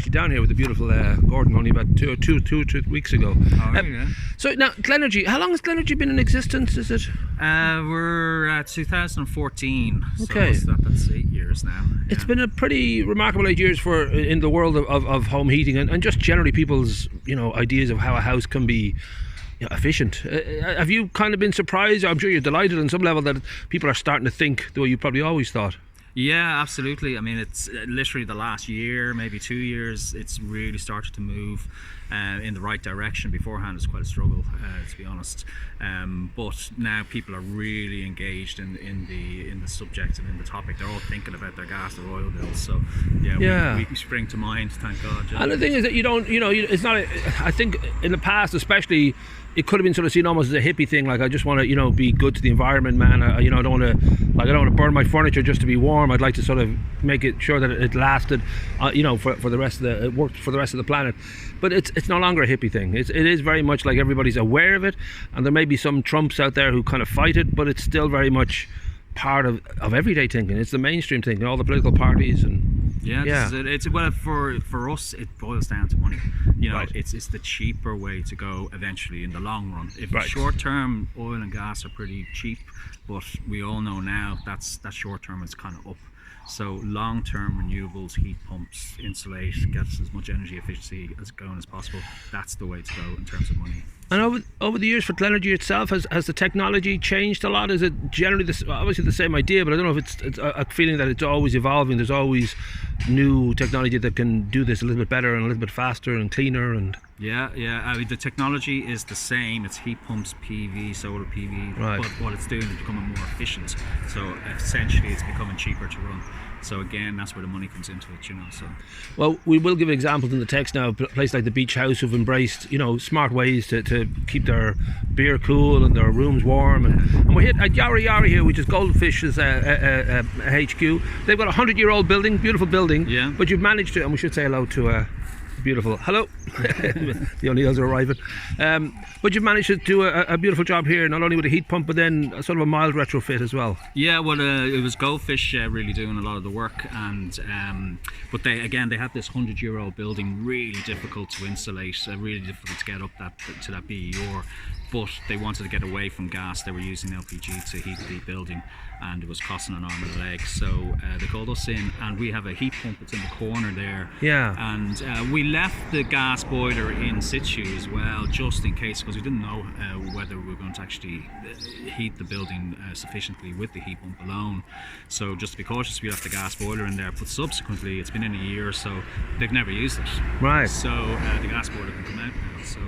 actually down here with the beautiful Gordon only about two weeks ago. Oh, yeah. So now Glenergy, how long has Glenergy been in existence? Is it? We're at 2014. Okay. So that's 8 years now. Yeah. It's been a pretty remarkable 8 years in the world of home heating and just generally people's ideas of how a house can be efficient. Have you kind of been surprised? I'm sure you're delighted on some level that people are starting to think the way you probably always thought. Yeah, absolutely. I mean, it's literally the last year, maybe 2 years, it's really started to move in the right direction. Beforehand, it was quite a struggle, to be honest. But now people are really engaged in the subject and in the topic. They're all thinking about their gas, their oil bills. So yeah. We spring to mind, thank God. Yeah. And the thing is that you don't, it's not. I think in the past, especially, it could have been sort of seen almost as a hippie thing, like I just want to be good to the environment, man. I don't want to burn my furniture just to be warm. I'd like to sort of make it sure that it lasted for the rest of it worked for the rest of the planet. But it's no longer a hippie thing. It is very much like everybody's aware of it, and there may be some Trumps out there who kind of fight it, but it's still very much part of everyday thinking. It's the mainstream thinking, all the political parties and it's well for us it boils down to money. Right. It's the cheaper way to go eventually in the long run. If right. Short term oil and gas are pretty cheap, but we all know now that short term is kind of up. So long-term renewables, heat pumps, insulate, gets as much energy efficiency as going as possible. That's the way to go in terms of money. And over the years for Glenergy itself, has the technology changed a lot? Is it generally obviously the same idea, but I don't know if it's a feeling that it's always evolving. There's always new technology that can do this a little bit better and a little bit faster and cleaner. And yeah. I mean, the technology is the same. It's heat pumps, PV, solar PV. Right. But what it's doing is becoming more efficient. So essentially, it's becoming cheaper to run. So again, that's where the money comes into it, So. Well, we will give examples in the text now. A place like the Beach House who've embraced, smart ways to keep their beer cool and their rooms warm. And we're at Yari here, which is Goldfish's HQ. They've got a 100-year-old building, beautiful building. Yeah. But you've managed to, and we should say hello to beautiful. Hello. The O'Neills are arriving. But you've managed to do a beautiful job here, not only with a heat pump, but then sort of a mild retrofit as well. Yeah, well, it was Goldfish really doing a lot of the work, and but they have this 100-year-old building, really difficult to insulate, really difficult to get up to that BER. But they wanted to get away from gas. They were using LPG to heat the building, and it was costing an arm and a leg. So they called us in, and we have a heat pump that's in the corner there. Yeah. And we left the gas boiler in situ as well, just in case, because we didn't know whether we were going to actually heat the building sufficiently with the heat pump alone. So just to be cautious, we left the gas boiler in there. But subsequently, it's been in a year, so they've never used it. Right. So the gas boiler can come out now. So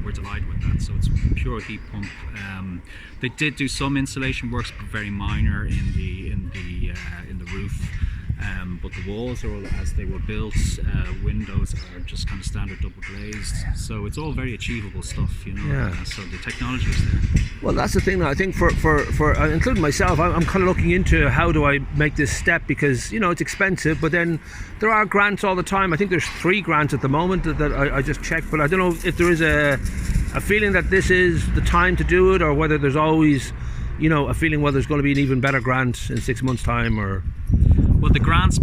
we're delighted with that. So it's pure heat pump. They did do some insulation works, but very minor in the roof. But the walls are all as they were built. Windows are just kind of standard double glazed. So it's all very achievable stuff, Yeah. So the technology is there. Well, that's the thing that I think for including myself, I'm kind of looking into how do I make this step, because it's expensive, but then there are grants all the time. I think there's 3 grants at the moment that I just checked, but I don't know if there is a feeling that this is the time to do it, or whether there's always a feeling there's going to be an even better grant in 6 months' time. Or well, the grant's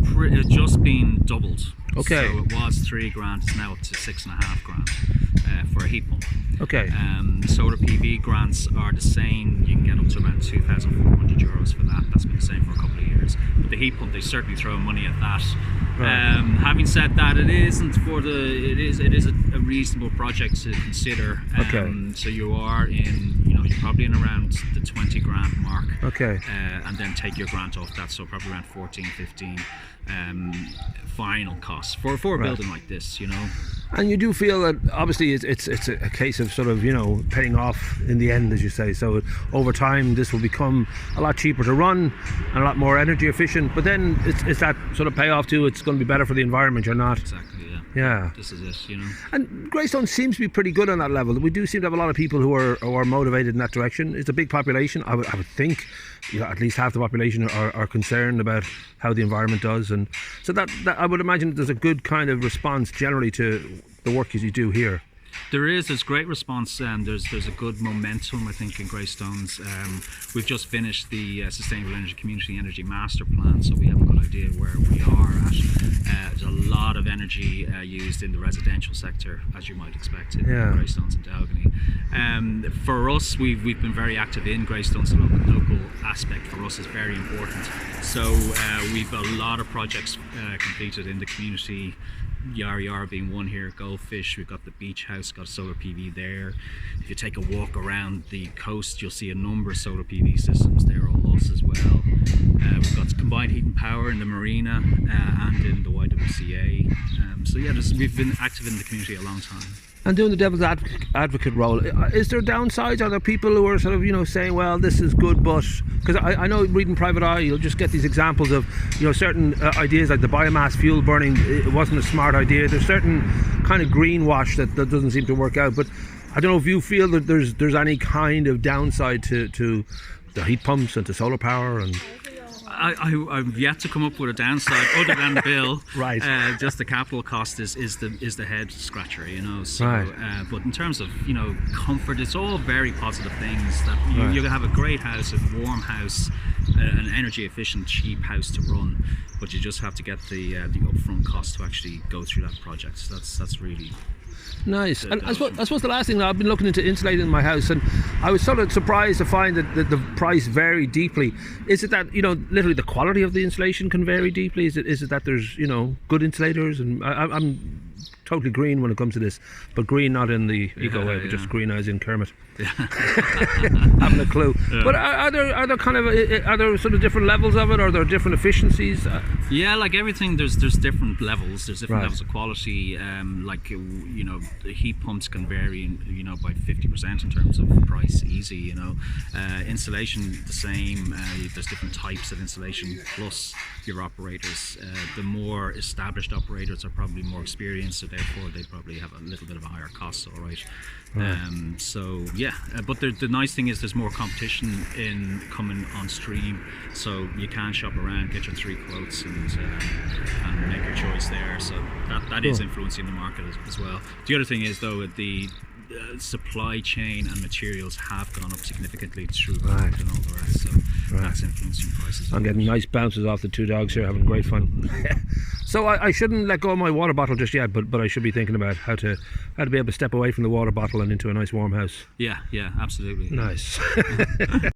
just been doubled. Okay. So it was 3 grand, it's now up to 6.5 grand for a heat pump. Okay. Solar PV grants are the same. You can get up to about €2,400 for that. That's been the same for a couple of years. But the heat pump, they certainly throw money at that. Right. Having said that, it is a reasonable project to consider. Okay. So you are you're probably in around the 20 grand mark. Okay. And then take your grant off that, so probably around 14, 15 final costs for a building like this, And you do feel that obviously it's a case of sort of paying off in the end, as you say. So over time this will become a lot cheaper to run and a lot more energy efficient. But then it's that sort of payoff too. It's going to be better for the environment. You're not. Exactly. Yeah. This is it. And Greystone seems to be pretty good on that level. We do seem to have a lot of people who are motivated in that direction. It's a big population. I would think at least half the population are concerned about how the environment does, and so that I would imagine there's a good kind of response generally to the work as you do here. There's great response, and there's a good momentum, I think, in Greystones. We've just finished the Sustainable Energy Community Energy Master Plan, so we haven't got general idea where we are at. There's a lot of energy used in the residential sector, as you might expect, in Greystones and Dalgany. For us, we've been very active in Greystones. The local aspect for us is very important. So we've a lot of projects completed in the community. Yar being one here, Goldfish, we've got the beach house, got solar PV there. If you take a walk around the coast, you'll see a number of solar PV systems there, all us as well. We've got combined heat and power in the marina and in the YWCA. So yeah, we've been active in the community a long time. And doing the devil's advocate role, is there downsides? Are there people who are sort of, saying, well, this is good, but... Because I know reading Private Eye, you'll just get these examples of, certain ideas like the biomass fuel burning, it wasn't a smart idea. There's certain kind of greenwash that doesn't seem to work out. But I don't know if you feel that there's any kind of downside to the heat pumps and to solar power and... I've yet to come up with a downside other than the bill. Right. Just the capital cost is the head scratcher, So, right. But in terms of comfort, it's all very positive things. That you have a great house, a warm house, an energy efficient, cheap house to run, but you just have to get the upfront cost to actually go through that project. So that's really. Nice. And I suppose the last thing, I've been looking into insulating my house, and I was sort of surprised to find that the price varied deeply. Is it that literally the quality of the insulation can vary deeply? Is it that there's good insulators? And I'm totally green when it comes to this, but green not in the eco way, but just green as in Kermit. Having a clue. Yeah. But are there sort of different levels of it? Are there different efficiencies? Yeah, like everything, there's different levels. There's different levels of quality. The heat pumps can vary, by 50% in terms of price. Easy, insulation the same. There's different types of insulation. Plus your operators. The more established operators are probably more experienced, so therefore they probably have a little bit of a higher cost. All right. So yeah, but the nice thing is there's more competition in coming on stream, so you can shop around, get your 3 quotes, and make your choice there. So that is influencing the market as well. The other thing is though, the supply chain and materials have gone up significantly through COVID and all the rest, so that's influencing prices. I'm getting nice bounces off the 2 dogs here, having great fun. So I shouldn't let go of my water bottle just yet, but I should be thinking about how to be able to step away from the water bottle and into a nice warm house. Yeah, absolutely. Nice.